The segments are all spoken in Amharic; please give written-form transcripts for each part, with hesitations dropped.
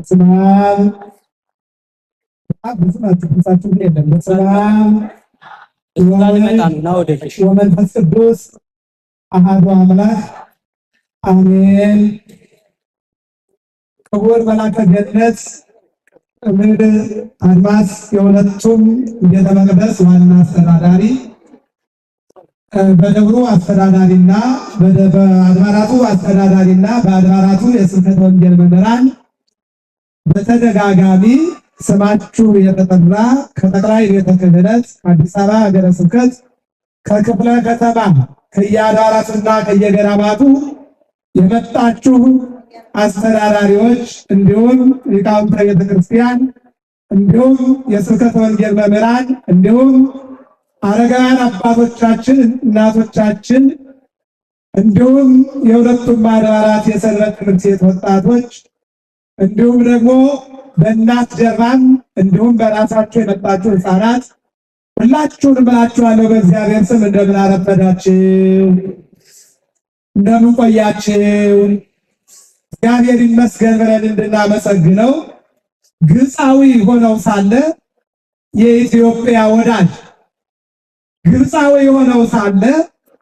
በስመ አብ ብዙ ናቸው። ብዙ የለም። በስመ አብ ወመንፈስ ቅዱስ አሐዱ አምላክ አሜን። ክቡር መልአከ ገነት ምድር አድማስ የሁለቱም ቤተ መቅደስ ዋና አስተዳዳሪ፣ በደብሩ አስተዳዳሪና በአድባራቱ አስተዳዳሪና በአድባራቱ የስብከተ ወንጌል መምህራን በተደጋጋሚ ስማችሁ የተጠራ ከጠቅላይ ቤተ ክህነት አዲስ አበባ ሀገረ ስብከት ከክፍለ ከተማ ከየአድባራቱና ከየገዳማቱ የመጣችሁ አስተዳዳሪዎች እንዲሁም ሊቃውንተ ቤተ ክርስቲያን እንዲሁም የስብከተ ወንጌል መምህራን እንዲሁም አረጋውያን አባቶቻችን እናቶቻችን እንዲሁም የሁለቱም አድባራት የሰንበት ትምህርት ቤት ወጣቶች እንዲሁም ደግሞ በእናት ጀርባም እንዲሁም በራሳቸው የመጣችሁ ሕፃናት ሁላችሁንም እላችኋለሁ በእግዚአብሔር ስም እንደምን አረፈዳችሁ፣ እንደምን ቆያችሁ። እግዚአብሔር ይመስገን ብለን እንድናመሰግነው ግብፃዊ ሆነው ሳለ የኢትዮጵያ ወዳጅ፣ ግብፃዊ ሆነው ሳለ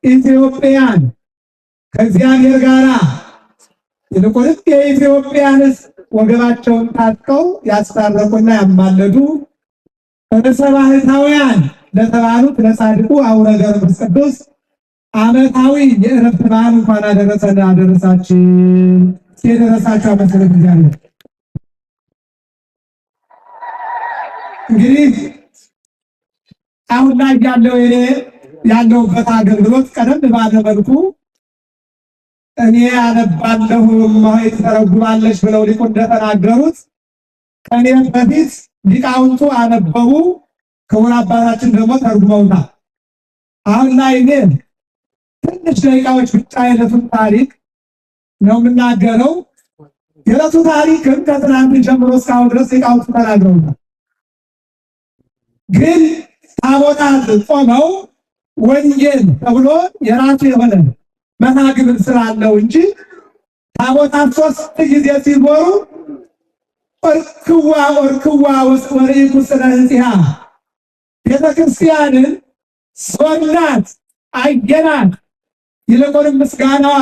ኢትዮጵያን ከእግዚአብሔር ጋር ይልቁንም የኢትዮጵያን ወገባቸውን ታጥቀው ያስታረቁና ያማለዱ ርዕሰ ባህታውያን ለተባሉት ለጻድቁ አቡነ ገብረ መንፈስ ቅዱስ ዓመታዊ የዕረፍት በዓል እንኳን አደረሰን አደረሳችሁ። የደረሳችሁ አመሰግናለሁ። እግዚአብሔር እንግዲህ አሁን ላይ ያለውበት አገልግሎት ቀደም ባለ መልኩ እኔ አነባለሁ ማየት ተረጉማለች ብለው ሊቁ እንደተናገሩት ከኔ በፊት ሊቃውንቱ አነበቡ፣ ክቡር አባታችን ደግሞ ተርጉመውታል። አሁን ላይ እኔ ትንሽ ደቂቃዎች ብቻ የዕለቱን ታሪክ ነው የምናገረው። የዕለቱ ታሪክም ከትናንት ጀምሮ እስካሁን ድረስ ሊቃውንቱ ተናግረውታል። ግን ታቦታት ቆመው ወንጌል ተብሎ የራሱ የሆነ መናግብር ስላለው እንጂ ታቦታት 3 ጊዜ ሲዞሩ ኦርክዋ ወርኢኩ ስነ ህንጽሃ ቤተክርስቲያንን ሶናት አየናት። ይልቁንም ምስጋናዋ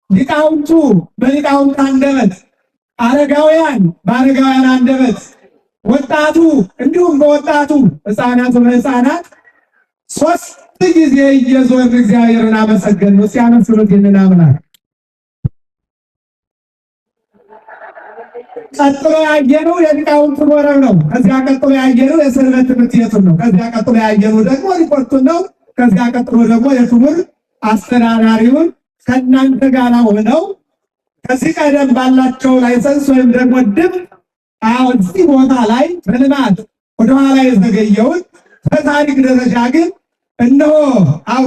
ሊቃውንቱ በሊቃውንት አንደበት፣ አረጋውያን በአረጋውያን አንደበት፣ ወጣቱ እንዲሁም በወጣቱ ሕፃናቱ በሕፃናት 3 ጊዜ እየዞርን እግዚአብሔርን አመሰገን። ሲያመስሉት ይንናምናል። ቀጥሎ ያየነው የሊቃውንቱ ወረብ ነው። ከዚያ ቀጥሎ ያየነው የሰንበት ትምህርት ቤቱን ነው። ከዚያ ቀጥሎ ያየነው ደግሞ ሪፖርቱን ነው። ከዚያ ቀጥሎ ደግሞ የክቡር አስተዳዳሪውን ከእናንተ ጋር ሆነው ከዚህ ቀደም ባላቸው ላይሰንስ ወይም ደግሞ ድምፅ እዚህ ቦታ ላይ በልማት ወደኋላ የዘገየውን በታሪክ ደረጃ ግን እነሆ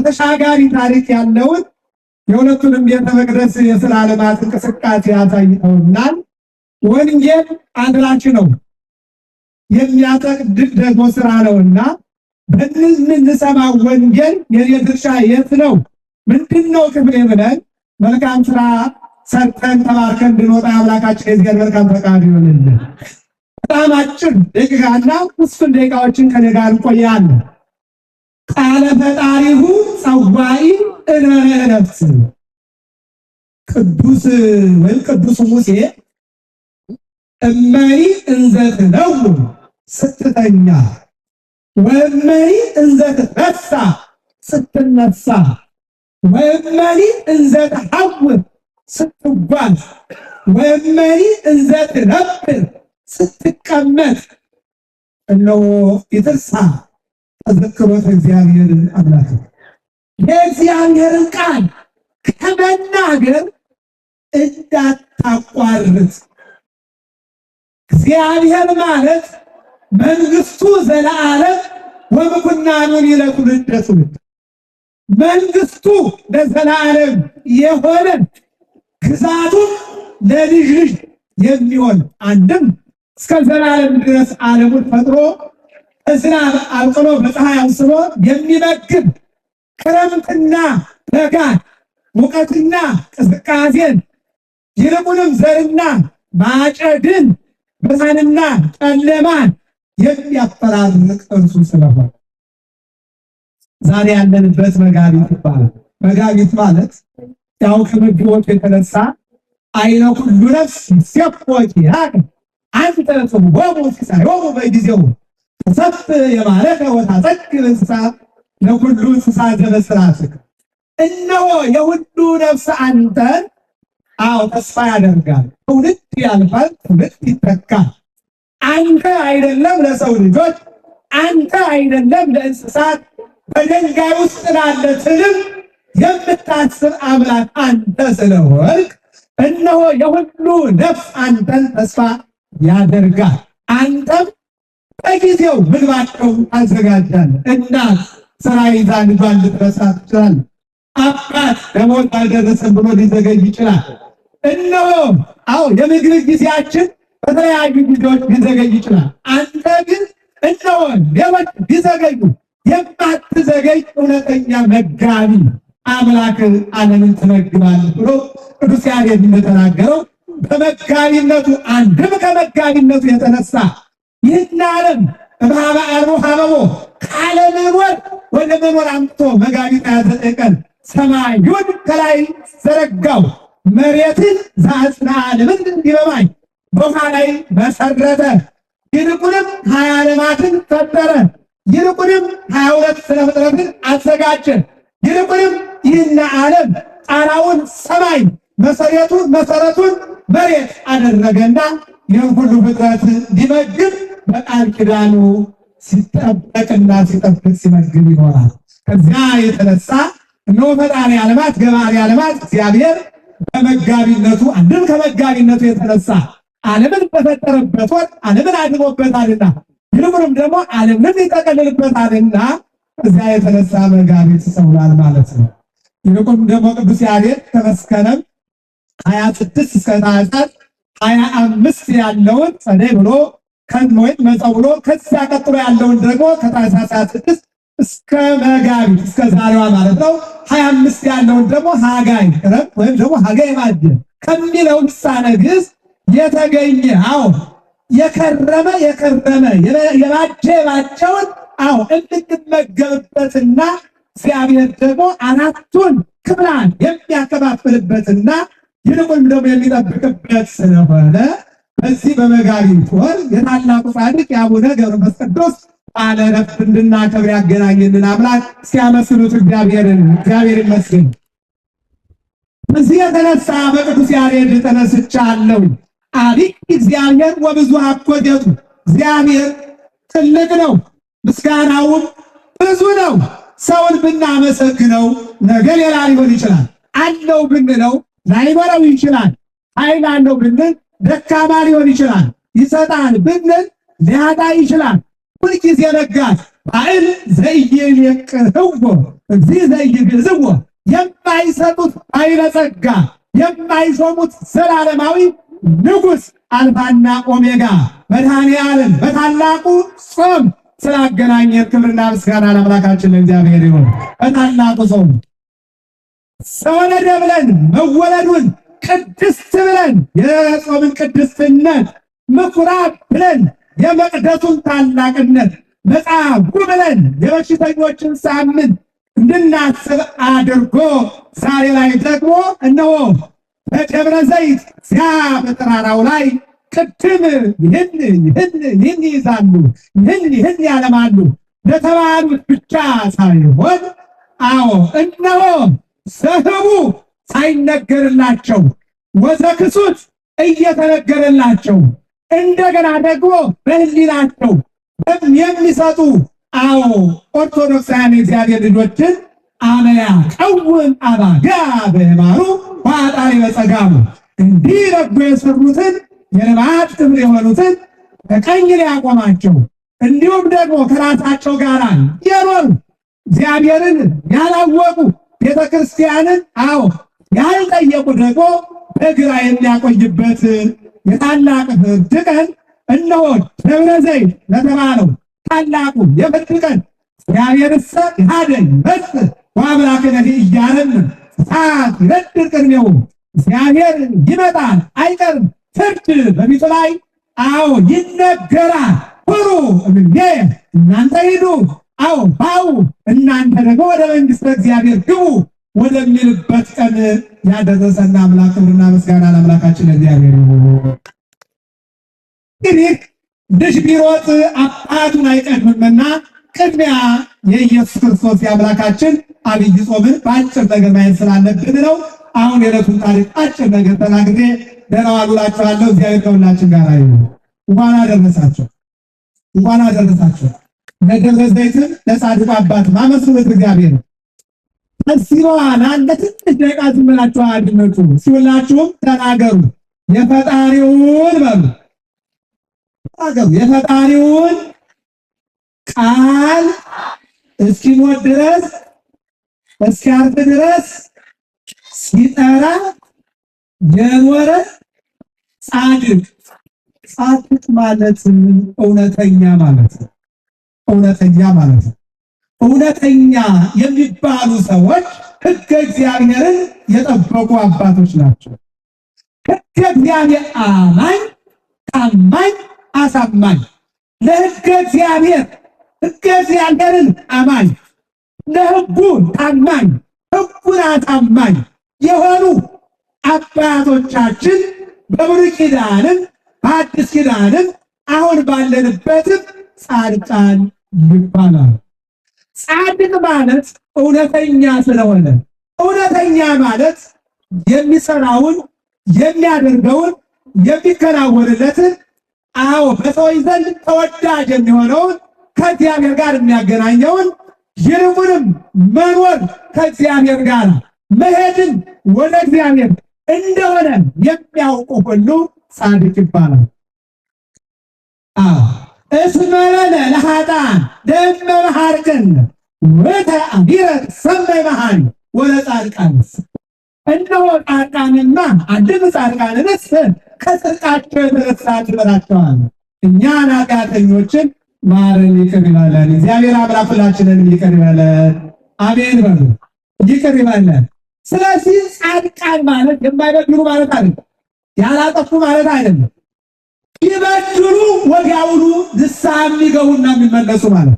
ተሻጋሪ ታሪክ ያለውን የሁለቱንም ቤተ መቅደስ የሥራ ልማት እንቅስቃሴ ያሳይተውናል። ወንጌል አድራሽ ነው፣ የሚያጠቅድቅ ደግሞ ስራ ነውና በእንሰማው ወንጌል የኔ ድርሻ የት ነው ምንድነው ክፍሌ ብለን መልካም ስራ ሰርተን ተባርከን እንድንወጣ አምላካችን የእግዚአብሔር መልካም ፈቃድ ይሁንልን። በጣም አጭር ደቂቃና 3 ደቂቃዎችን ከኔ ጋር እንቆያለን። ቃለ ፈጣሪሁ ጸዋኢ እንበለ ነፍስ። ቅዱስ ሙሴ እመኒ እንዘ ትነውም ስትተኛ ወእመኒ እንዘ ትነሣ ስትነሳ ወእመኒ እንዘ ትሐውር ስትጓዝ ወእመኒ እንዘ ትነብር ስትቀመጥ እነሆ ይትርሳ ተዘክሮተ እግዚአብሔር አምላክ። የእግዚአብሔርን ቃል ከመናገር እንዳታቋርጥ። እግዚአብሔር ማለት መንግስቱ ዘለዓለም ወምኩናኑን ለትውልደ ትውልድ፣ መንግስቱ ለዘላለም የሆነ ግዛቱ ለልጅ ልጅ የሚሆን አንድም እስከ ዘላለም ድረስ ዓለሙን ፈጥሮ በዝናብ አብቅሎ በፀሐይ አብስሎ የሚመግብ ክረምትና በጋ ሙቀትና ቅዝቃዜን ይልቁንም ዘርና ማጨድን ብርሃንና ጨለማን የሚያፈራርቅ እርሱ ስለሆነ ዛሬ ያለንበት መጋቢት ይባላል። መጋቢት ማለት ያው ከመግቦት የተነሳ አይነ ሁሉ ነፍስ ሲያቆቂ ያቅ አንተ ጽምቦሙ ሲሳዮሙ በጊዜው ተሰፍ የማለከ ወታጸግብ እንስሳ ለሁሉ እንስሳ ዘበስራትክ እነሆ የሁሉ ነፍስ አንተን ተስፋ ያደርጋል። ትውልድ ያልፋል፣ ትውልድ ይተካል። አንተ አይደለም ለሰው ልጆች፣ አንተ አይደለም ለእንስሳት፣ በድንጋይ ውስጥ ላለ ትልም የምታስብ አምላክ አንተ ስለሆንክ እነሆ የሁሉ ነፍስ አንተን ተስፋ ያደርጋል። አንተም በጊዜው ምግባቸውን ታዘጋጃለህ። እናት ስራ ይዛ ልጇን ልትረሳ ትችላለች። አባት ደሞዝ አልደረሰም ብሎ ሊዘገይ ይችላል። እነሆ የምግብ ጊዜያችን በተለያዩ ጊዜዎች ሊዘገይ ይችላል። አንተ ግን እነሆ ሌሎች ሊዘገዩ የማትዘገይ እውነተኛ መጋቢ አምላክ ዓለምን ትመግባለህ ብሎ ቅዱስ ያሬድ እንደተናገረው በመጋቢነቱ አንድም ከመጋቢነቱ የተነሳ ይህን ዓለም እምኀበ አልቦ ሀበቦ ካለመኖር ወደ መኖር አምጥቶ መጋቢት 29 ቀን ሰማዩን ከላይ ዘረጋው፣ መሬትን ዘአጽንዐ ለምድር እንዲበማኝ በውኃ ላይ መሰረተ። ይልቁንም 20 ዓለማትን ፈጠረ። ይልቁንም 22 ስነ ፍጥረትን አዘጋጀ። ይልቁንም ይህን ዓለም ጣራውን ሰማይ መሰረቱን መሬት አደረገና ይህን ሁሉ ፍጥረት ሊመግብ በቃል ኪዳኑ ሲጠበቅና ሲጠብቅ ሲመግብ ይኖራል። ከዚያ የተነሳ እነሆ ፈጣሪ ዓለማት ገባሪ ዓለማት እግዚአብሔር በመጋቢነቱ አንድም ከመጋቢነቱ የተነሳ ዓለምን በፈጠረበት ወቅት ዓለምን አድኖበታልና ይልቁንም ደግሞ ዓለምን ይጠቀልልበታልና ከዚያ የተነሳ መጋቢት ተሰውሏል ማለት ነው። ይልቁንም ደግሞ ቅዱስ ያሬድ ከመስከረም 26 እስከ ታኅሳስ 25 ያለውን ጸደይ ብሎ ከመወት መጸው ብሎ ከዚያ ቀጥሎ ያለውን ደግሞ ከታኅሳስ 26 እስከ መጋቢት እስከ ዛሬዋ ማለት ነው 25 ያለውን ደግሞ ሀጋይ ረብ ወይም ደግሞ ሀጋይ ማደ ከሚለው ልሳነ ግዕዝ የተገኘ የከረመ የባቸውን እንድንመገብበትና እግዚአብሔር ደግሞ አራቱን ክፍላን የሚያከፋፍልበትና ይልቁንም ደግሞ የሚጠብቅበት ስለሆነ በዚህ በመጋቢት ወር የታላቁ ጻድቅ የአቡነ ገብረ መንፈስ ቅዱስ በዓለ ዕረፍት እንድናከብር ያገናኘንን አምላክ ሲያመስሉት እግዚአብሔር ይመስገን። በዚህ የተነሳ በቅዱስ ያሬድ ተነስቻለሁ። አቢይ እግዚአብሔር ወብዙኃ ኮቴቱ፣ እግዚአብሔር ትልቅ ነው፣ ምስጋናውም ብዙ ነው። ሰውን ብናመሰግነው ነገ ሌላ ሊሆን ይችላል። አለው ብንለው ላይኖረው ይችላል። ኃይል አለው ብንል ደካማ ሊሆን ይችላል። ይሰጣል ብንል ሊያጣ ይችላል። ሁልጊዜ ለጋስ ባዕል ዘኢይሌቅህዎ እግዚእ ዘኢይግዕዝዎ፣ የማይሰጡት ኃይለ ጸጋ የማይሾሙት ዘላለማዊ ንጉሥ አልፋና ኦሜጋ መድኃኔ ዓለም በታላቁ ጾም ስላገናኘን ክብርና ምስጋና ለአምላካችን ለእግዚአብሔር ይሁን። በታላቁ ጾም ሰወለደ ብለን መወለዱን ቅድስት ብለን የጾምን ቅድስትነት፣ ምኩራብ ብለን የመቅደሱን ታላቅነት፣ መጻጉዕ ብለን የበሽተኞችን ሳምንት እንድናስብ አድርጎ ዛሬ ላይ ደግሞ እነሆ በደብረ ዘይት ዚያ በተራራው ላይ ቅድም ይህን ይይዛሉ ይህን ያለማሉ ለተባሉት ብቻ ሳይሆን እነሆ ዘህቡ ሳይነገርላቸው ወዘክሱት እየተነገረላቸው እንደገና ደግሞ በህሊናቸው የሚሰጡ ኦርቶዶክሳውያን የእግዚአብሔር ልጆችን አመያ ቀውም አባጋ በማሩ ዋጣሪ በጸጋሙ እንዲህ በጎ የሰሩትን የልማት ክብር የሆኑትን በቀኝ ሊያቆማቸው እንዲሁም ደግሞ ከራሳቸው ጋር የኖሩ እግዚአብሔርን ያላወቁ ቤተክርስቲያንን ያልጠየቁ ደግሞ በግራ የሚያቆይበት የታላቅ ፍርድ ቀን እነሆ ደብረ ዘይት ለተባለው ታላቁ የፍርድ ቀን እግዚአብሔርሰ ይሃደይ ይመጽእ ወአምላክነ ኢያረምም እሳት ይነድድ ቅድሜሁ፣ እግዚአብሔር ይመጣል አይቀርም፣ ፍርድ በፊቱ ላይ አዎ ይነገራል። ሁሩ እምኔ እናንተ ሂዱ፣ አዎ ባው እናንተ ደግሞ ወደ መንግሥተ እግዚአብሔር ግቡ ወደሚልበት ቀን ያደረሰና አምላክ ክብርና ምስጋና ለአምላካችን እግዚአብሔር ይሁን። እንግዲህ ልጅ ቢሮጥ አባቱን አይቀድምምና ቅድሚያ የኢየሱስ ክርስቶስ የአምላካችን አብይ ጾምን በአጭር ነገር ማየት ስላለብን ነው። አሁን የዕለቱን ታሪክ አጭር ነገር ተናግሬ ደህና ዋሉ እላችኋለሁ። እግዚአብሔር ከሁላችን ጋር ይሁን። እንኳን አደረሳችሁ፣ እንኳን አደረሳችሁ። ለደብረ ዘይትም ለጻድቁ አባት ማመስሉት እግዚአብሔር ነው። ከዚህ በኋላ ለትንሽ ደቂቃ ዝም ብላችሁ አድምጡ። ሲውላችሁም ተናገሩ፣ የፈጣሪውን በሉ ተናገሩ፣ የፈጣሪውን ቃል እስኪሞት ድረስ እስኪያርፍ ድረስ ሲጠራ የኖረ ጻድቅ። ጻድቅ ማለት እውነተኛ ማለት ነው። እውነተኛ ማለት ነው። እውነተኛ የሚባሉ ሰዎች ሕገ እግዚአብሔርን የጠበቁ አባቶች ናቸው። ሕገ እግዚአብሔር አማኝ፣ ታማኝ፣ አሳማኝ ለሕገ እግዚአብሔር ሕገ እግዚአብሔርን አማኝ ለሕጉ ታማኝ ሕጉን አሳማኝ የሆኑ አባቶቻችን በብሉይ ኪዳንም በአዲስ ኪዳንም አሁን ባለንበትም ጻድቃን ይባላል። ጻድቅ ማለት እውነተኛ ስለሆነ፣ እውነተኛ ማለት የሚሰራውን የሚያደርገውን የሚከናወንለትን አዎ በሰዎች ዘንድ ተወዳጅ የሚሆነውን ከእግዚአብሔር ጋር የሚያገናኘውን ይልቁንም መኖር ከእግዚአብሔር ጋር መሄድን ወደ እግዚአብሔር እንደሆነ የሚያውቁ ሁሉ ጻድቅ ይባላል። እስመ ለነ ለኃጥአን ደመ መሐርቅን ወተአቢረ ሰማይ መሐሪ ወለጻድቃንስ። እነሆ ጻድቃንማ አንድም ጻድቃንንስ ከጽድቃቸው የተነሳ ክብራቸዋል። እኛን ኃጢአተኞችን ማረን ይቅር ይበለን። እግዚአብሔር አምላክ ሁላችንን ይቅር ይበለን። አሜን በሉ። ይቅር ይበለን። ስለዚህ ጻድቃን ማለት የማይበድሉ ማለት አይደለም፣ ያላጠፉ ማለት አይደለም። ይበድሉ ወዲያውኑ ንስሐ የሚገቡና የሚመለሱ ማለት።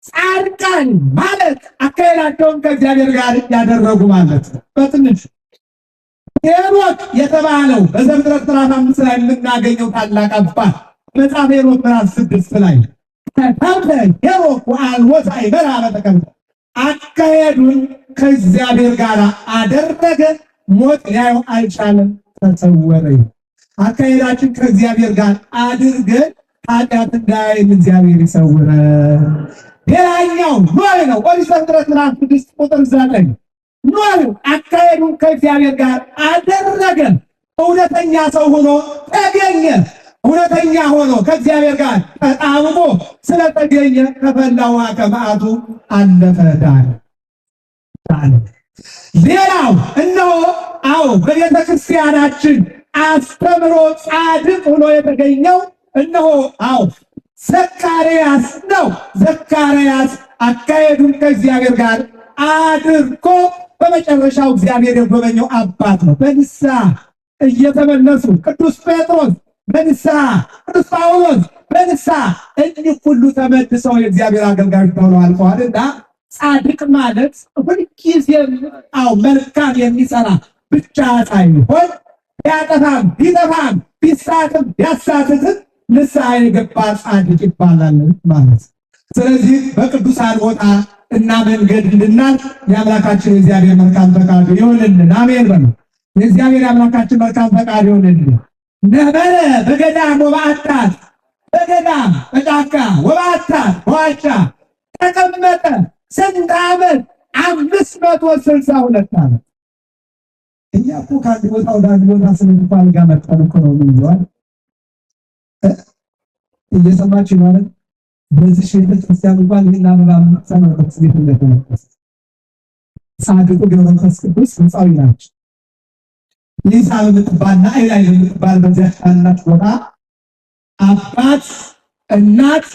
ጻድቃን ማለት አካሄዳቸውን ከእግዚአብሔር ጋር ያደረጉ ማለት ነው። በትንሹ ሄኖክ የተባለው በዘፍጥረት ምዕራፍ 5 ላይ የምናገኘው ታላቅ አባት መጽሐፈ ሄኖክ ምዕራፍ 6 ላይ ተከብደ ሄኖክ ወአልቦ ሳይበላ በተከብደ አካሄዱን ከእግዚአብሔር ጋር አደረገ፣ ሞት ሊያየው አልቻለም፣ ተሰወረ። አካሄዳችን ከእግዚአብሔር ጋር አድርገን ኃጢአት እንዳያየን እግዚአብሔር ይሰውረን። ሌላኛው ኖህ ነው። ኦሪት ዘፍጥረት ምዕራፍ 6 ቁጥር 9 ኖህ አካሄዱን ከእግዚአብሔር ጋር አደረገ፣ እውነተኛ ሰው ሆኖ ተገኘ። እውነተኛ ሆኖ ከእግዚአብሔር ጋር ተጣብቆ ስለተገኘ ከፈላው ውሃ ከመዓቱ አለፈ፣ ዳነ። ሌላው እነሆ አዎ በቤተ ክርስቲያናችን አስተምሮ ጻድቅ ሆኖ የተገኘው እነሆ አዎ ዘካርያስ ነው። ዘካርያስ አካሄዱን ከእግዚአብሔር ጋር አድርጎ በመጨረሻው እግዚአብሔር የጎበኘው አባት ነው። በንስሐ እየተመለሱ ቅዱስ ጴጥሮስ በንስሐ ቅዱስ ጳውሎስ በንስሐ እኒህ ሁሉ ተመልሰው የእግዚአብሔር አገልጋዮች ሆነው አልፈዋልና ጻድቅ ማለት ሁልጊዜም አዎ መልካም የሚሰራ ብቻ ሳይሆን ቢያጠፋም ቢጠፋም ቢሳትም ቢያሳትትም ንስሐ የገባ ጻድቅ ይባላል ማለት። ስለዚህ በቅዱሳን ቦታ እና መንገድ እንድናል የአምላካችን የእግዚአብሔር መልካም ፈቃዱ ይሁንልን። አሜን በሉ። የእግዚአብሔር አምላካችን መልካም ፈቃዱ ይሁንልን። ነበረ በገዳም ወበዓታት፣ በገዳም በጫካ ወበዓታት በዋሻ ተቀመጠ። ስንት ዓመት? 562 ዓመት። እኛ እኮ ከአንድ ቦታ ወደ አንድ ቦታ ስንባል ጋር መጣን እኮ ነው የሚለዋል። እየሰማችሁ ማለት በዚህ ቤተክርስቲያን እንኳን ይህን አበባ ሰማበት ቤት እንደተመለሰ ጻድቁ ገብረ መንፈስ ቅዱስ ሕንፃዊ ናቸው። ይህ የምትባልና ላይ የምትባል በዚያ ታናች ቦታ አባት እናት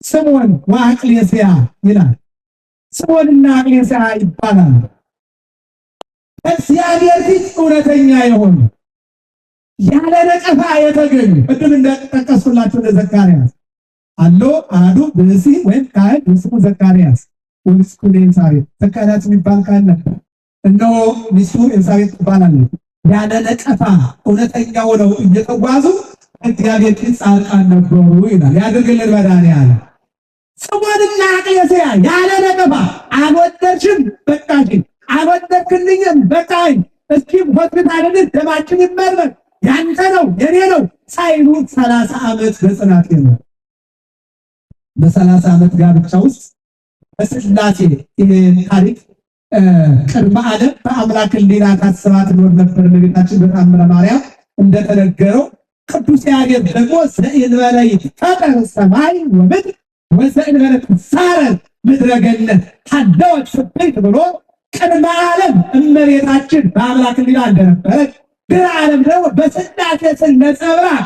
ስምዖን ወአቅሌስያ ይላል። ስምዖንና አቅሌስያ ይባላል። እግዚአብሔር ፊት እውነተኛ የሆኑ ያለ ነቀፋ የተገኙ ቅድም እንደጠቀስኩላችሁ ለዘካርያስ አሎ አሐዱ ብእሲ ወይም ካህን ስሙ ዘካርያስ ወይስ ኤልሳቤጥ ዘካርያስ የሚባል ካህን ነበር። እነሆ ሚስቱ ኤልሳቤጥ ትባላለች። ያለ ነቀፋ እውነተኛው ነው እየተጓዙ እግዚአብሔር ፊት ጻድቃን ነበሩ ይላል። ያድርግልን መድኃኒዓለም። ስምዖንና አቅሌስያ ያለ ነቀፋ አልወደድሽም በቃሽኝ፣ አልወደድክልኝም በቃኝ፣ እስኪ ሆስፒታል ደማችን ይመርመር ያንተ ነው የኔ ነው ሳይሉ 30 ዓመት በጽናት ነው። በ30 ዓመት ጋብቻ ውስጥ በስላሴ ታሪክ ቅድመ ዓለም በአምላክ ሕሊና ታስባ ትኖር ነበር እመቤታችን በተአምረ ማርያም እንደተነገረው። ቅዱስ ያሬድ ደግሞ ዘእንበለ ይትፈጠር ሰማይ ወምድር ወዘእንበለ ትሳረር ምድረ ገነት ሀደወት ስብሕት ብሎ ቅድመ ዓለም እመቤታችን በአምላክ ሕሊና እንደነበረች ድኅረ ዓለም ደግሞ በስላሴ ስም ነጸብራቅ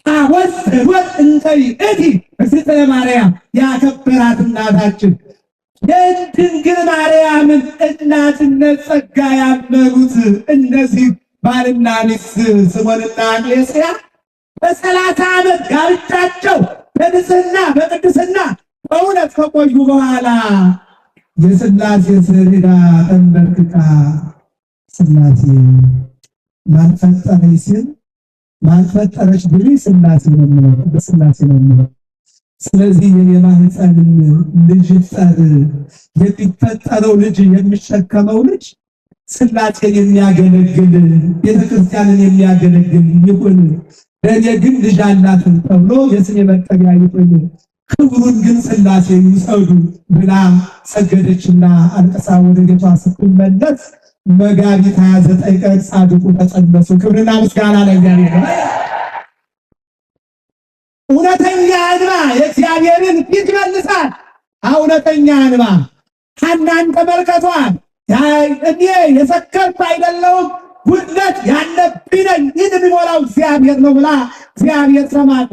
ታቦት ዘዶት እንተ ይእቲ እግዝእትነ ማርያም ያከበራት እናታችን የድንግል ማርያምን እናትነት ጸጋ ያመኑት እነዚህ ባልና ሚስት ስምዖንና አቅሌስያ በ30 ዓመት ጋብቻቸው በንጽሕና በቅድስና በእውነት ከቆዩ በኋላ የስላሴ ስዕል ተንበርክካ ስላሴ ማልፈጠረች ሲል ማልፈጠረች ብሎ ስላሴ ነው የሚለው በስላሴ ነው የሚለው። ስለዚህ የማህፀንን ልጅ ጠር የሚፈጠረው ልጅ የሚሸከመው ልጅ ስላሴን የሚያገለግል ቤተክርስቲያንን የሚያገለግል ይሁን፣ ለእኔ ግን ልጅ አላትን ተብሎ የስሜ መጠሪያ ይሁን፣ ክብሩን ግን ስላሴ ይውሰዱ ብላ ሰገደችና አልቅሳ ወደ ቤቷ ስትመለስ መጋቢት 29 ቀን ጻድቁ ተጸነሱ። ክብርና ምስጋና ለእግዚአብሔር። እውነተኛ እንባ የእግዚአብሔርን ፊት ይመልሳል። እውነተኛ እንባ ሐናን ተመልከቷል። እኔ የሰከርኩ አይደለሁም ጉድለት ያለብኝ ነኝ፣ ይህን የሚሞላው እግዚአብሔር ነው ብላ እግዚአብሔር ሰማት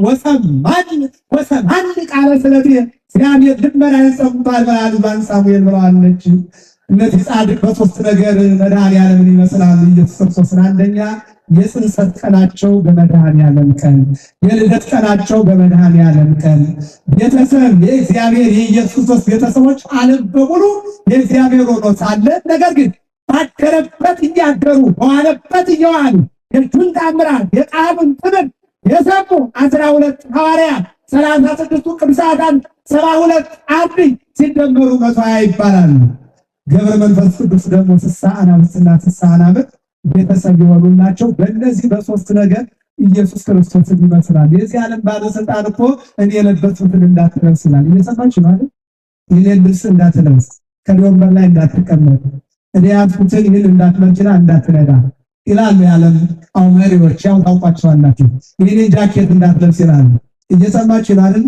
ወሰማን ቃለ ስለቴ እግዚአብሔር ልመናዬን ሰምቷል ብላ ልጇን ሳሙኤል ብለዋለች። እነዚህ ጻድቅ በሶስት ነገር መድኃኒዓለምን ይመስላሉ ኢየሱስ ክርስቶስን። አንደኛ የጽንሰት ቀናቸው በመድኃኒዓለም ቀን፣ የልደት ቀናቸው በመድኃኒዓለም ቀን። ቤተሰብ የእግዚአብሔር የኢየሱስ ክርስቶስ ቤተሰቦች ዓለም በሙሉ የእግዚአብሔር ሆኖ ሳለ ነገር ግን ባደረበት እያደሩ በዋለበት እየዋሉ የእጁን ተአምራት የቃሉን ትምህርት የሰሙ 12 ሐዋርያት 36ቱ ቅዱሳን 72 አርድእት ሲደመሩ 120 ይባላሉ። ገብረ መንፈስ ቅዱስ ደግሞ 60 አናብስትና 60 አናብርት ቤተሰብ የሆኑላቸው። በእነዚህ በሶስት ነገር ኢየሱስ ክርስቶስን ይመስላል። የዚህ ዓለም ባለስልጣን እኮ እኔ የለበስኩትን እንዳትለብስ ይላል። እየሰማችሁ ማለት ይህን ልብስ እንዳትለብስ፣ ከወንበር ላይ እንዳትቀመጥ፣ እኔ ያዝኩትን ይህን እንዳትመርጭና እንዳትነዳ ይላሉ። የዓለም መሪዎች ያው ታውቋቸዋላችሁ። ይህን ጃኬት እንዳትለብስ ይላሉ። እየሰማችሁ አይደል?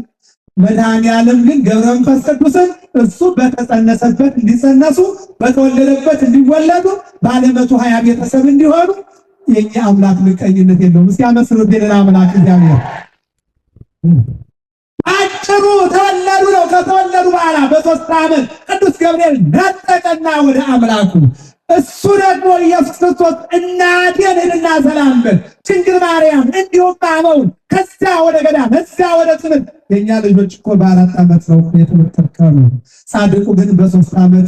መድኃኒዓለም ግን ገብረ መንፈስ ቅዱስን እሱ በተጸነሰበት እንዲጸነሱ በተወለደበት እንዲወለዱ ባለ 120 ቤተሰብ እንዲሆኑ የኛ አምላክ ምቀኝነት የለውም። እስኪ አመስግኑ ሌላ አምላክ እግዚአብሔር። አጭሩ ተወለዱ ነው። ከተወለዱ በኋላ በ3 ዓመት ቅዱስ ገብርኤል ነጠቀና ወደ አምላኩ እሱ ደግሞ ኢየሱስ ክርስቶስ እናቴን ሂድና ሰላም በል ድንግል ማርያም እንዲሁም አበውን ከዚያ ወደ ገዳም ከዚያ ወደ ትምህርት። የኛ ልጆች እኮ በ4 ዓመት ነው የትምህርት ተከሉ። ጻድቁ ግን በ3 ዓመት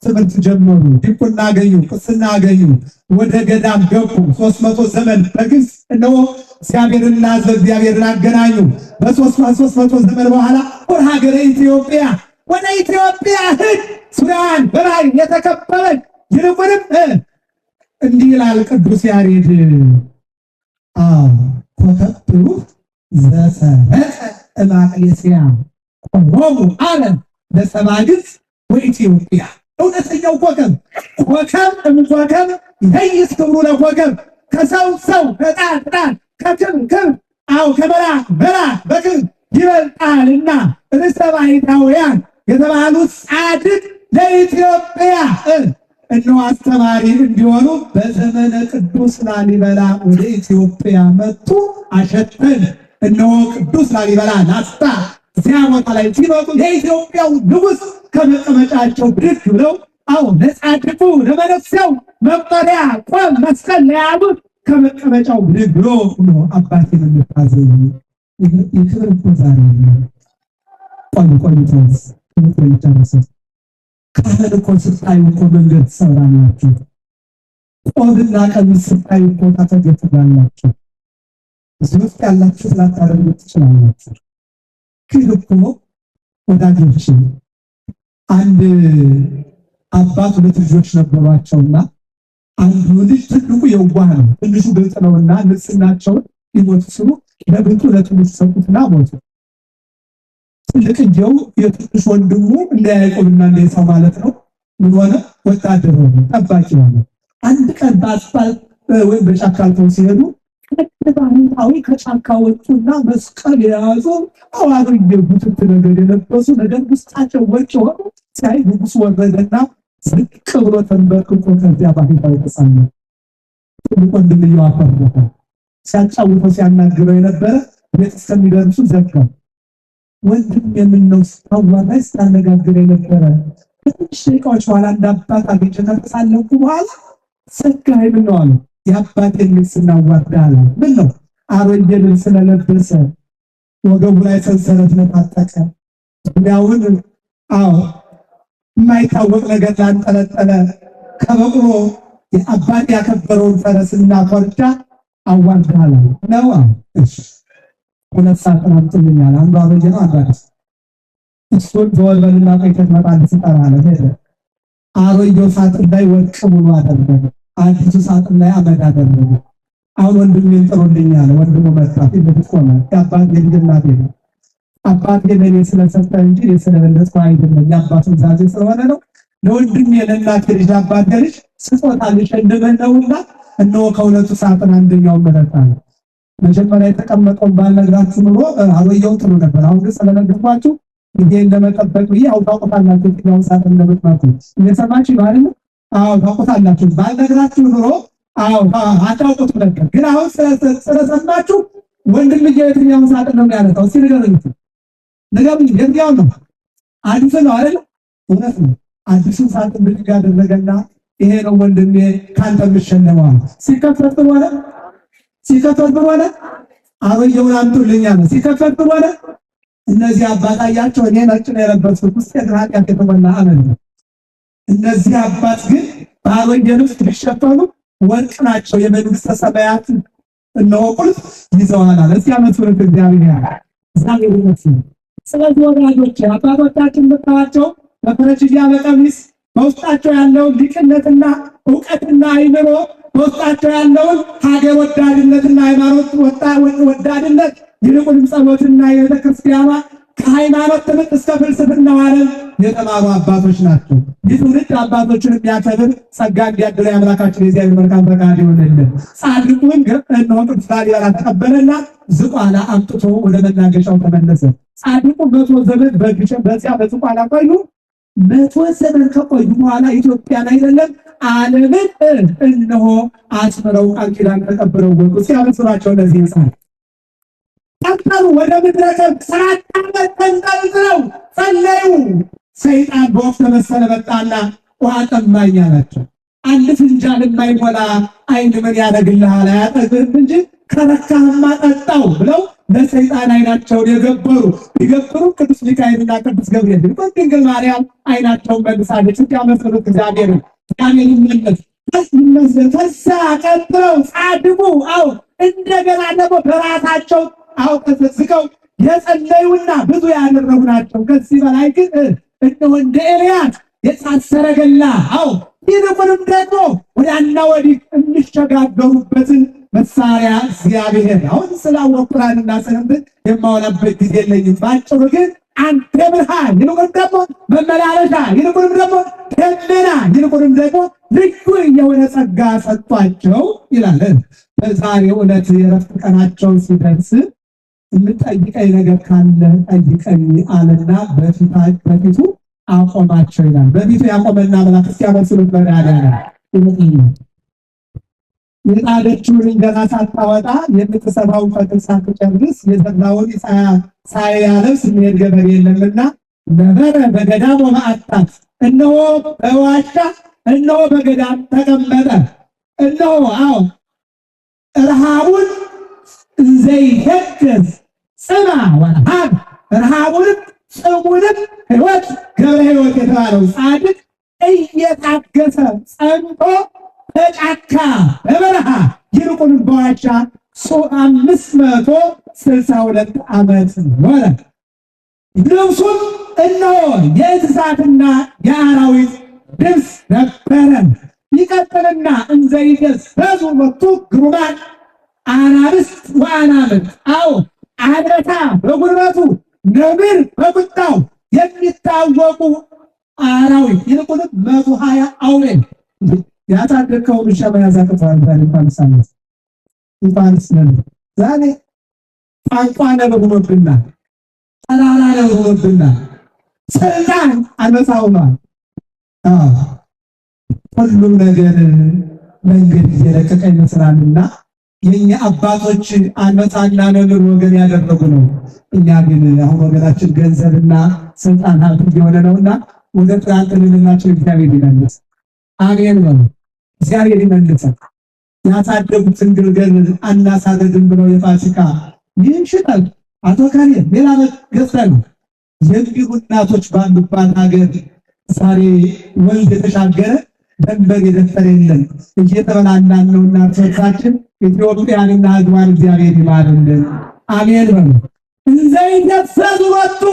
ትምህርት ጀመሩ። ዲቁና አገኙ፣ ቅስና አገኙ፣ ወደ ገዳም ገቡ። 300 ዘመን በግብፅ እነሆ እግዚአብሔርና ሕዝበ እግዚአብሔርን አገናኙ። በ300 ዘመን በኋላ ወደ ሀገረ ኢትዮጵያ ወደ ኢትዮጵያ ሂድ ሱዳን በላይ የተከበረች ይልቁንም እንዲህ ይላል ቅዱስ ያሬድ ኮከብሩ ዘሰረቀ እምአቅሌስያ ቆሞሙ አለ ለሰብአ ግብፅ ወኢትዮጵያ። እውነተኛው ኮከብ እምኮከብ ይሄይስ ክብሩ ለኮከብ ከሰው ከዕጣን ከክብር ከመልአክ በክብር ይበልጣልና ርዕሰ ባሕታውያን የተባሉት ጻድቅ ለኢትዮጵያ እነሆ አስተማሪ እንዲሆኑ በዘመነ ቅዱስ ላሊበላ ወደ ኢትዮጵያ መጡ። አሸተን እነሆ ቅዱስ ላሊበላ ላስታ እዚያ ቦታ ላይ ሲመጡ የኢትዮጵያው ንጉሥ ከመቀመጫቸው ብድግ ብለው ለጻድቁ ለመነኩሴው መቁጠሪያ ቆብ መስቀል ለያዙት ከመቀመጫው ብሎ ነው አባቴን የምታዘዙ የክብር ዛሬ ቆይቶስ ጨርሰ ካህን እኮ ስታዩ እኮ መንገድ ትሰብራላችሁ። ቆብና ቀሚስ ስታዩ እኮ ታተገትላላችሁ። እዚህ ውስጥ ያላችሁ ስላታደርጉ ትችላላችሁ። ግን እኮ ወዳጆች አንድ አባት ሁለት ልጆች ነበሯቸውና አንዱ ልጅ ትልቁ የዋህ ነው፣ ትንሹ ግልጽ ነውና ንጽሕናቸውን ሊሞቱ ሲሉ ለብልጡ ለትንሹ ሰጡትና ሞቱ። ትልቅየው የትንሽ ወንድሙ እንደ ያዕቆብና እንደ ኤሳው ማለት ነው ምን ሆነ? ወታደር ሆነ፣ ጠባቂ ሆነ። አንድ ቀን በአስፋልት ወይም በጫካ አልፈው ሲሄዱ ባህታዊ ከጫካ ወጡና መስቀል የያዙ አዋርየ ቡትት ነገር የለበሱ ነገር ውስጣቸው ወጭ ሆኑ። ሲያይ ንጉሥ ወረደና ዝቅ ብሎ ተንበርክኮ ከዚያ ባህታዊ ተሳለ። ትልቅ ወንድምየው አፈረፈ። ሲያጫውተው ሲያናግረው የነበረ ቤት እስከሚደርሱ ዘጋው። ወንድም የምነው ስታዋራይ ስታነጋግር የነበረ ከትንሽ ደቂቃዎች በኋላ እንደ አባት አግኝቼ ከተሳለምኩ በኋላ ዘጋኸኝ። ምን ነው አለ። የአባቴን ልብስ እናዋርዳለ። ምን ነው? አሮጌ ልብስ ስለለበሰ ወገቡ ላይ ሰንሰለት ለታጠቀ ዙሪያውን የማይታወቅ ነገር ላንጠለጠለ ከበቅሎ የአባት ያከበረውን ፈረስና ኮርቻ አዋርዳለ ነው። እሺ ሁለት ሰዓት አምጥልኛል። አንዱ አሮጌ ነው፣ አንዱ አዲስ። እሱን በወልበልና ቀይተት መጣል ስጠራለ ሄደ። አሮጌው ሳጥን ላይ ወርቅ ሙሉ አደረገ፣ አዲሱ ሳጥን ላይ አመድ አደረገ። አሁን ወንድሜን ጥሩልኝ አለ። ወንድሙ መጣ፣ ፊት ለፊት ቆመ። የአባቴ ልጅ እናቴ ነው። አባቴ ለእኔ ስለሰጠ እንጂ ስለበለጥኩ አይደለም፣ የአባቱን ዛዜ ስለሆነ ነው። ለወንድሜ ለእናቴ ልጅ አባቴ ልጅ ስጦታ ልሸልመን ነውና እነሆ ከሁለቱ ሳጥን አንደኛውን መረጣ ነው። መጀመሪያ የተቀመጠውን ባልነግራችሁ ኑሮ አሮጌው ጥሩ ነበር። አሁን ግን ስለነገርኳችሁ ጊዜ እንደመጠበቅ ብዬ ታውቁታላችሁ። የትኛውን ሳጥን እንደምትመጡ እየሰማችሁ ነው አይደል? ታውቁታላችሁ። ባልነግራችሁ ኑሮ አታውቁት ነበር። ግን አሁን ስለሰማችሁ ወንድምዬ የትኛውን ሳጥን ነው የሚያነሳው? እስኪ ንገሩኝ፣ ንገሩኝ። የትኛውን ነው? አዲሱ ነው አይደል? እውነት ነው። አዲሱን ሳጥን ብድግ አደረገና ይሄ ነው ወንድሜ ካንተ የምትሸለመው አለ። ሲከፈት ሆነ ሲከፈት ሆነ አሮጌውን አምጡልኝ አለ። ሲከፈት ሆነ እነዚህ አባት አያቸው፣ እኔ ነጭ ነው የለበስኩት፣ ውስጥ ኃጢአት የተሞላ አመድ ነው። እነዚህ አባት ግን በአሮጌ ልብስ ቢሸፈኑ ወርቅ ናቸው፣ የመንግስተ ሰማያት እነሆ ቁልፍ ይዘዋል አለ። እስኪ አመስግኑት እግዚአብሔር ይመስገን። ስለዚህ ወዳጆቼ አባቶቻችን የምታዋቸው በፈረጅያ በቀሚስ በውስጣቸው ያለውን ሊቅነትና እውቀትና አይምሮ በውስጣቸው ያለውን ሀገር ወዳድነትና ሃይማኖት ወዳድነት ይልቁንም ጸሎትና የቤተክርስቲያኗ ከሃይማኖት ትምህርት እስከ ፍልስፍና ዓለም የተማሩ አባቶች ናቸው። ይህ ትውልድ አባቶችን የሚያከብር ጸጋ እንዲያድል የአምላካችን የእግዚአብሔር መልካም ፈቃድ ይሆንልን። ጻድቁን እነሆ ቅዱስ ላሊበላ ተቀበለና ዝቋላ አምጥቶ ወደ መናገሻው ተመለሰ። ጻድቁ 100 ዘመን በዚያ በዝቋላ ቆዩ። 100 ዘመን ከቆዩ በኋላ ኢትዮጵያን አይደለም ዓለምን እነሆ አስምረው ቃል ኪዳን ተቀብለው ወጡ። ሲያበስሯቸው ለዚህ ይጻል ቀጠሉ። ወደ ምድረ ከብት 7 ዓመት ተንጠልጥለው ጸለዩ። ሰይጣን በወፍ ተመሰለ መጣና ውሃ ጠማኝ አላቸው። አንድ ፍንጃል የማይሞላ አይን ምን ያደርግልሃል? አያጠግብም እንጂ ከረካህማ ጠጣው ብለው ለሰይጣን አይናቸውን የገበሩ ቢገብሩ ቅዱስ ሚካኤልና ቅዱስ ገብርኤል ድንግል ማርያም አይናቸውን መልሳለች። እንዲያመስሉት እግዚአብሔርን ይመለስ ከዛ ቀጥለው ጻድቁ እንደገና ደግሞ በራሳቸው ተዘዝቀው የጸለዩና ብዙ ያደረጉ ናቸው። ከዚህ በላይ ግን እነሆ እንደ ኤልያስ የእሳት ሰረገላ ይልቁንም ደግሞ ወዲያና ወዲህ የሚሸጋገሩበትን መሳሪያ እግዚአብሔር አሁን ስላወቁራንና ስለምን የማወራበት ጊዜ የለኝም። ባጭሩ ግን አንተ ብርሃን፣ ይልቁንም ደግሞ መመላለሻ፣ ይልቁንም ደግሞ ደመና፣ ይልቁንም ደግሞ ልዩ የሆነ ጸጋ ሰጥቷቸው ይላል። በዛሬው ዕለት የዕረፍት ቀናቸው ሲደርስ የምጠይቀኝ ነገር ካለ ጠይቀኝ አለና በፊቱ አቆማቸው ይላል። በፊቱ ያቆመና መልአክ ሲያበስሉት በዳዳና የጣደችውን እንጀራ ሳታወጣ የምትሰማውን ፈትል ሳትጨርስ የዘራውን ሳያለብስ የሚሄድ ገበሬ የለምና ነበረ በገዳም ወበአጣት እነሆ በዋሻ እነሆ በገዳም ተቀመጠ። እነሆ ረሃቡን ዘይሄግዝ ጽማ ወረሃብ ረሃቡንም ጽሙንም ሕይወት ገብረ ሕይወት የተባለው ጻድቅ እየታገሰ ጸንቶ በጫካ በበረሃ ይልቁንም በዋሻ 562 ዓመት ኖረ። ልብሱም እነሆ የእንስሳትና የአራዊት ልብስ ነበረ። ይቀጥልና እንዘ ይገሰጹ ሎቱ ግሩማን አናብስት ወአናብርት አዎ አንበሳ በጉልበቱ ነብር በቁጣው የሚታወቁ አራዊት ይልቁንም 120 አውሬ ያሳደግከውን ውሻ መያዝ አቅቶሃል። እንኳንስ ነብር ዛሬ ቋንቋ ነብር ሆኖብናል። ተላላ ነብር ሆኖብናል። ስልጣን አንበሳ ሆኗል። ሁሉም ነገር መንገድ እየለቀቀ ይመስላልና የኛ አባቶች አንበሳና ነብር ወገን ያደረጉ ነው። እኛ ግን አሁን ወገናችን ገንዘብና ስልጣን ሀብት እየሆነ ነውና ወደ ትናንት ልንላቸው እግዚአብሔር ይመልስ። አሜን ነው። እግዚአብሔር ይመልስ። ያሳደጉትን ግልገል አናሳደድም ብለው የፋሲካ ይህን ሽጠን አቶ ካሌ ሌላ ገዝተን የሚሉ እናቶች ባሉባት ሀገር ዛሬ ወንዝ የተሻገረ ደንበር የደፈረ የለም። እየተበላላን ነው። እናቶቻችን ኢትዮጵያንና ሕዝቧን እግዚአብሔር ይማርልን። አሜን በሉ። እንዘ ይገሰጹ ሎቱ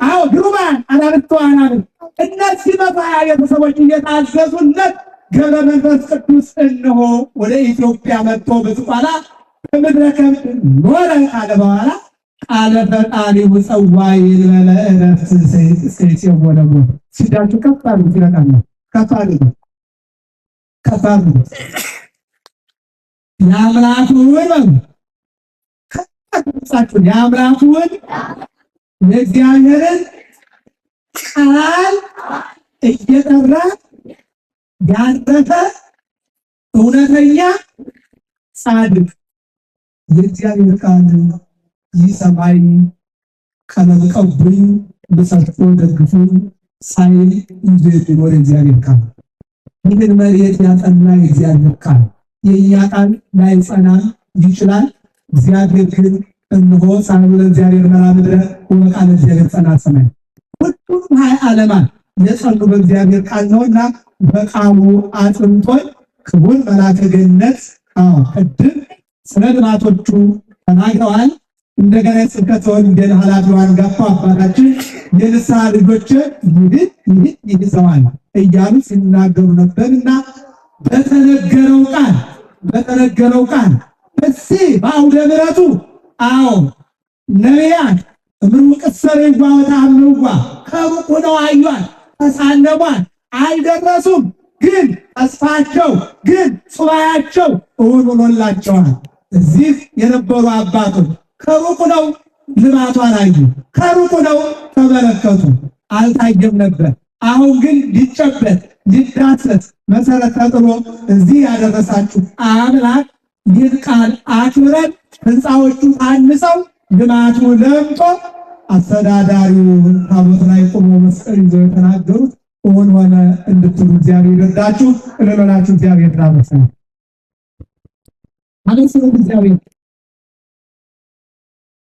አዎ ግሩማን አናብስት ወአናብርት እነዚህ 120 ቤተሰቦች እየታዘዙለት ገብረ መንፈስ ቅዱስ እነሆ ወደ ኢትዮጵያ መጥቶ በዝቋላ በምድረ ከብድ ኖረ ካለ በኋላ ቃለ ፈጣሪው ጸዋይ ይልበለ ዕረፍት ሰይሴው ወደሞ ሲዳችሁ ከፍ አድርጉት ይለቃል። ከፍ አድርጉት ከፍ አድርጉት የአምላኩን በሉ ከፋችሁን የአምላኩን የእግዚአብሔርን ቃል እየጠራ ያረፈ እውነተኛ ጻድቅ የእግዚአብሔር ቃል ይሰማይ ቀለም ቀቡኝ በሰጥቶ ደግፉ ሳይል ይዞ ወደ እግዚአብሔር ቃል ይህን መሬት ያጠና የእግዚአብሔር ቃል የእኛ ቃል ላይጸና ይችላል። እግዚአብሔር ግን እንሆ ሳይሉ ለእግዚአብሔር መራ ምድረ ወቃለ እግዚአብሔር ጸና ሰማይ ሁሉም 20 ዓለማት የጸኑ በእግዚአብሔር ቃል ነውና በቃሉ አጥንቶን ክቡር መልአከ ገነት ቅድም ስለ ልማቶቹ ተናግረዋል። እንደገና ስብከተ ወንጌል ኃላፊው አንጋፋ አባታችን የንስሐ ልጆች ይዘዋል እያሉ ሲናገሩ ነበርና በተነገረው ቃል እዚህ በአውደ ምሕረቱ ነቢያት ምሩቅ ሰሬዋ ወታምዋ ከሩቅ ሆነው አዩአት፣ ተሳለሟት፣ አልደረሱም። ግን ተስፋቸው ግን ሱባኤያቸው እውን ሆኖላቸዋል። እዚህ የነበሩ አባቶች ከሩቅ ነው ልማቷን አዩ፣ ከሩቅ ነው ተመለከቱ፣ አልታየም ነበር። አሁን ግን ሊጨበጥ ሊዳሰስ መሰረት ተጥሎ እዚህ ያደረሳችሁ አምላክ ይህን ቃል አክብረን ሕንፃዎቹ ታንጸው ልማቱ ለምጦ አስተዳዳሪው ታቦት ላይ ቆሞ መስቀል ይዘው የተናገሩት እውን ሆነ እንድትሉ እግዚአብሔር ይርዳችሁ። እልል በላችሁ። እግዚአብሔር ይመስገን። አመስግኑ እግዚአብሔር